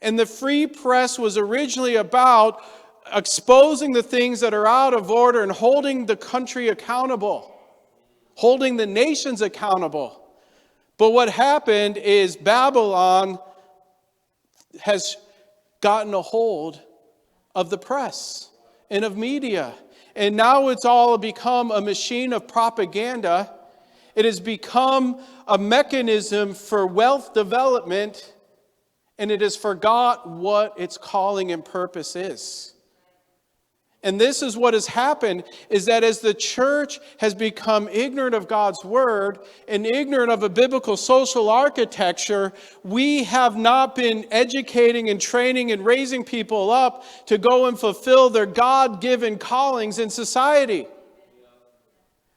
And the free press was originally about exposing the things that are out of order and holding the country accountable, holding the nations accountable. But what happened is Babylon has gotten a hold of the press and of media. And now it's all become a machine of propaganda. It has become a mechanism for wealth development, and it has forgot what its calling and purpose is. And this is what has happened, is that as the church has become ignorant of God's word and ignorant of a biblical social architecture, we have not been educating and training and raising people up to go and fulfill their God-given callings in society.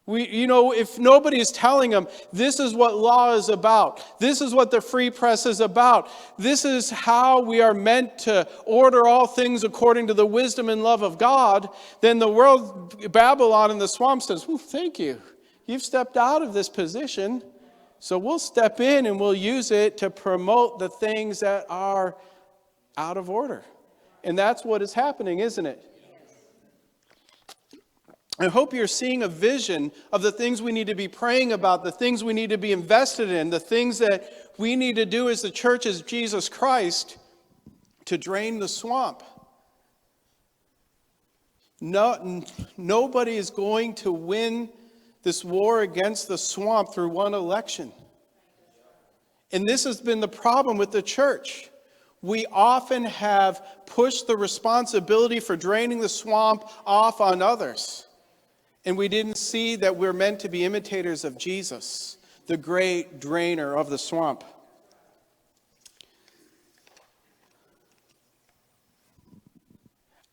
If nobody is telling them, this is what law is about, this is what the free press is about, this is how we are meant to order all things according to the wisdom and love of God, then the world, Babylon in the swamp says, thank you. You've stepped out of this position, so we'll step in and we'll use it to promote the things that are out of order. And that's what is happening, isn't it? I hope you're seeing a vision of the things we need to be praying about, the things we need to be invested in, the things that we need to do as the church of Jesus Christ to drain the swamp. Nobody is going to win this war against the swamp through one election. And this has been the problem with the church. We often have pushed the responsibility for draining the swamp off on others. And we didn't see that we're meant to be imitators of Jesus, the great drainer of the swamp.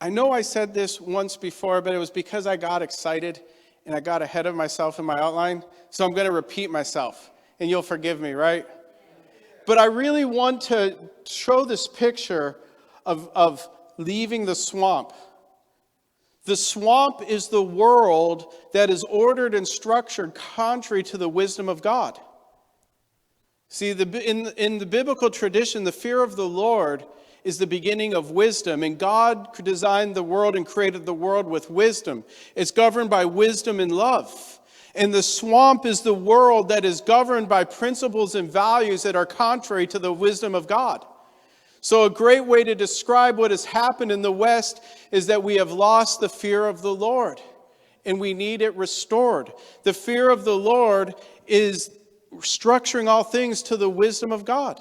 I know I said this once before, but it was because I got excited and I got ahead of myself in my outline. So I'm going to repeat myself, and you'll forgive me, right? But I really want to show this picture of leaving the swamp. The swamp is the world that is ordered and structured contrary to the wisdom of God. See, in the biblical tradition, the fear of the Lord is the beginning of wisdom. And God designed the world and created the world with wisdom. It's governed by wisdom and love. And the swamp is the world that is governed by principles and values that are contrary to the wisdom of God. So a great way to describe what has happened in the West is that we have lost the fear of the Lord, and we need it restored. The fear of the Lord is structuring all things to the wisdom of God.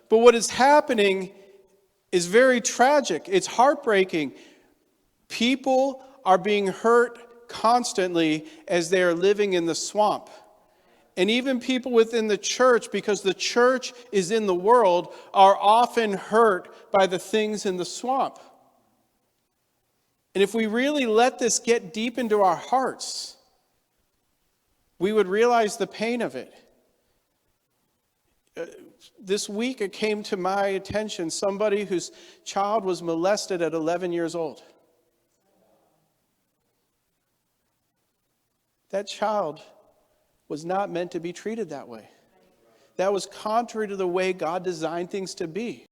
But what is happening is very tragic. It's heartbreaking. People are being hurt constantly as they are living in the swamp. And even people within the church, because the church is in the world, are often hurt by the things in the swamp. And if we really let this get deep into our hearts, we would realize the pain of it. This week it came to my attention somebody whose child was molested at 11 years old. That child was not meant to be treated that way. That was contrary to the way God designed things to be.